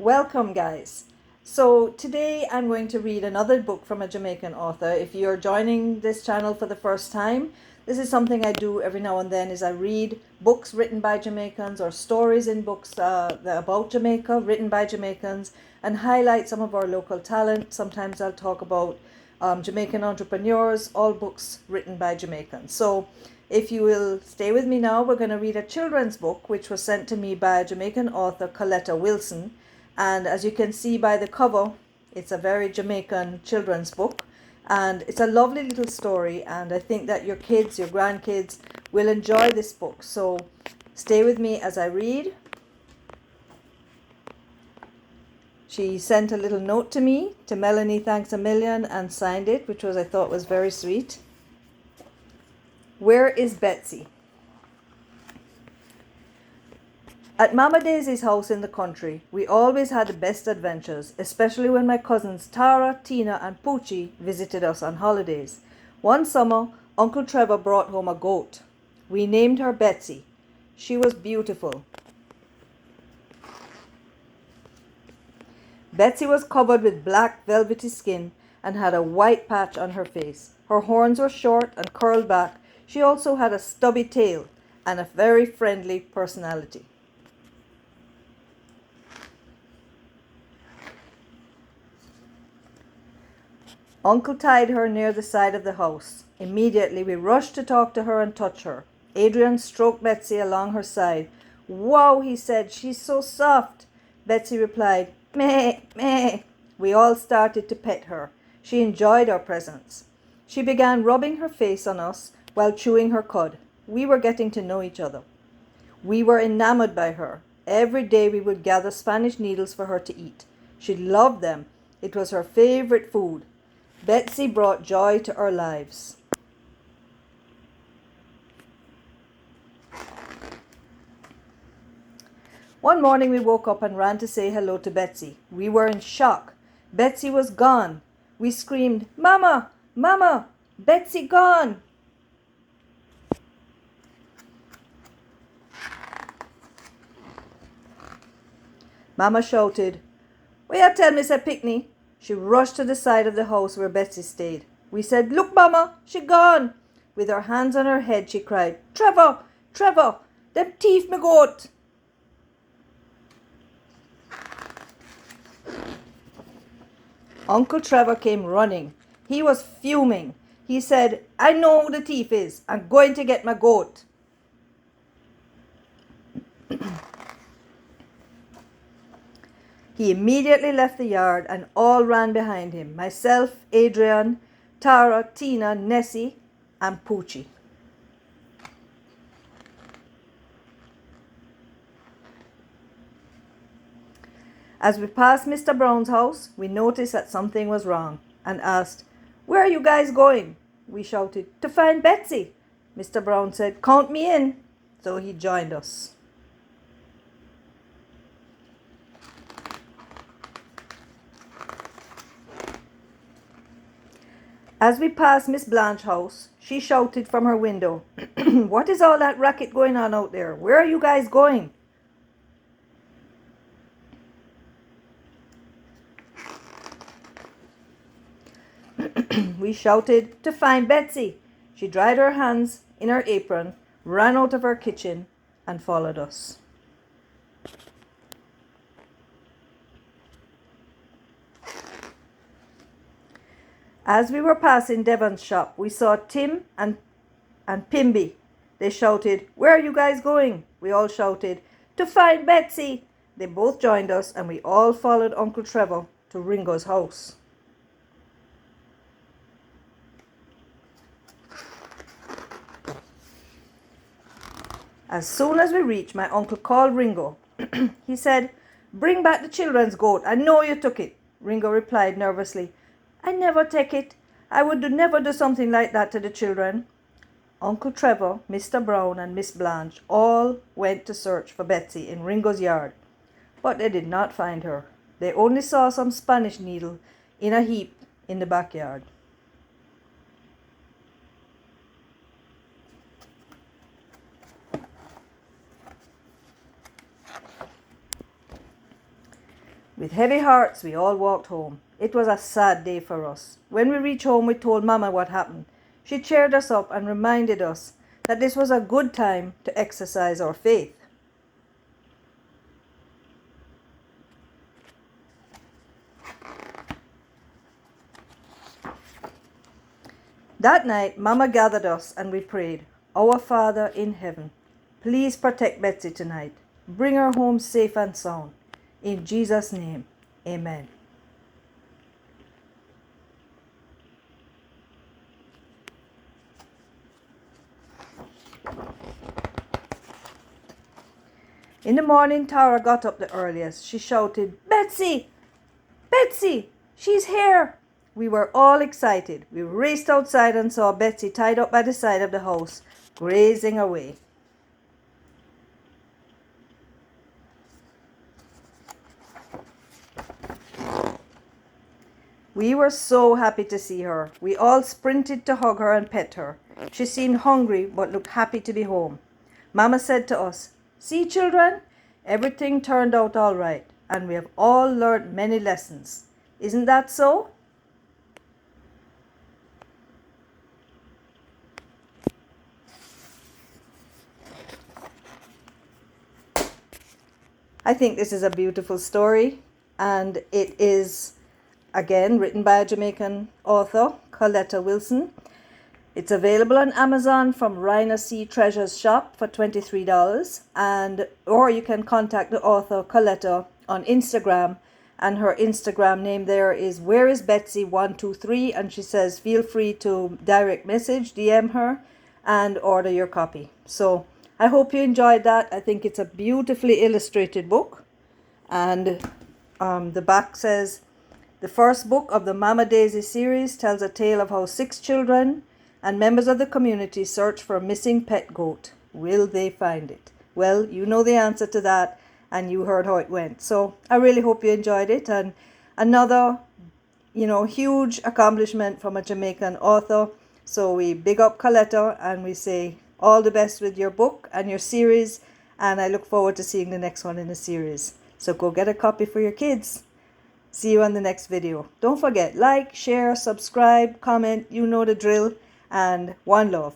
Welcome, guys. So today I'm going to read another book from a Jamaican author. If you're joining this channel for the first time, this is something I do every now and then is I read books written by Jamaicans or stories in books about Jamaica written by Jamaicans and highlight some of our local talent. Sometimes I'll talk about Jamaican entrepreneurs, all books written by Jamaicans. So if you will stay with me now, we're going to read a children's book which was sent to me by a Jamaican author, Coletta Wilson. And as you can see by the cover, it's a very Jamaican children's book. And it's a lovely little story. And I think that your kids, your grandkids will enjoy this book. So stay with me as I read. She sent a little note to me, to Melanie, thanks a million, and signed it, which I thought was very sweet. Where is Betsy? At Mama Daisy's house in the country, we always had the best adventures, especially when my cousins Tara, Tina, and Poochie visited us on holidays. One summer, Uncle Trevor brought home a goat. We named her Betsy. She was beautiful. Betsy was covered with black velvety skin and had a white patch on her face. Her horns were short and curled back. She also had a stubby tail and a very friendly personality. Uncle tied her near the side of the house. Immediately we rushed to talk to her and touch her. Adrian stroked Betsy along her side. "Wow," he said, "she's so soft." Betsy replied, "Meh, meh." We all started to pet her. She enjoyed our presence. She began rubbing her face on us while chewing her cud. We were getting to know each other. We were enamored by her. Every day we would gather Spanish needles for her to eat. She loved them. It was her favorite food. Betsy brought joy to our lives. One morning we woke up and ran to say hello to Betsy. We were in shock. Betsy was gone. We screamed, "Mama! Mama! Betsy gone!" Mama shouted, "Will you tell Miss Pickney?" She rushed to the side of the house where Betsy stayed. We said, "Look, Mama, she gone." With her hands on her head, she cried, "Trevor, Trevor, them thief me goat." Uncle Trevor came running. He was fuming. He said, "I know who the thief is. I'm going to get my goat." He immediately left the yard and all ran behind him. Myself, Adrian, Tara, Tina, Nessie, and Poochie. As we passed Mr. Brown's house, we noticed that something was wrong and asked, "Where are you guys going?" We shouted, "To find Betsy." Mr. Brown said, "Count me in." So he joined us. As we passed Miss Blanche's house, she shouted from her window, "What is all that racket going on out there? Where are you guys going?" We shouted, "To find Betsy." She dried her hands in her apron, ran out of her kitchen, and followed us. As we were passing Devon's shop, we saw Tim and Pimby. They shouted, "Where are you guys going?" We all shouted, "To find Betsy." They both joined us and we all followed Uncle Trevor to Ringo's house. As soon as we reached, my uncle called Ringo. He said, "Bring back the children's goat. I know you took it." Ringo replied nervously, "I never take it. I would never do something like that to the children." Uncle Trevor, Mr. Brown, and Miss Blanche all went to search for Betsy in Ringo's yard, but they did not find her. They only saw some Spanish needle in a heap in the backyard. With heavy hearts, we all walked home. It was a sad day for us. When we reached home, we told Mama what happened. She cheered us up and reminded us that this was a good time to exercise our faith. That night, Mama gathered us and we prayed, "Our Father in heaven, please protect Betsy tonight. Bring her home safe and sound. In Jesus' name, amen." In the morning, Tara got up the earliest. She shouted, "Betsy! Betsy! She's here!" We were all excited. We raced outside and saw Betsy tied up by the side of the house, grazing away. We were so happy to see her. We all sprinted to hug her and pet her. She seemed hungry but looked happy to be home. Mama said to us, "See, children, everything turned out all right, and we have all learned many lessons. Isn't that so?" I think this is a beautiful story, and it is, again, written by a Jamaican author, Coletta Wilson. It's available on Amazon from Rhino Sea Treasures Shop for $23, or you can contact the author Coletta on Instagram, and her Instagram name there is whereisbetsy123, and she says feel free to direct message, DM her, and order your copy. So I hope you enjoyed that. I think it's a beautifully illustrated book, and the back says, "The first book of the Mama Daisy series tells a tale of how 6 children and members of the community search for a missing pet goat. Will they find it?" Well, you know the answer to that, and you heard how it went. So I really hope you enjoyed it, and another, huge accomplishment from a Jamaican author. So we big up Coletta and we say all the best with your book and your series, and I look forward to seeing the next one in the series. So go get a copy for your kids. See you on the next video. Don't forget, like, share, subscribe, comment, you know the drill, and one love.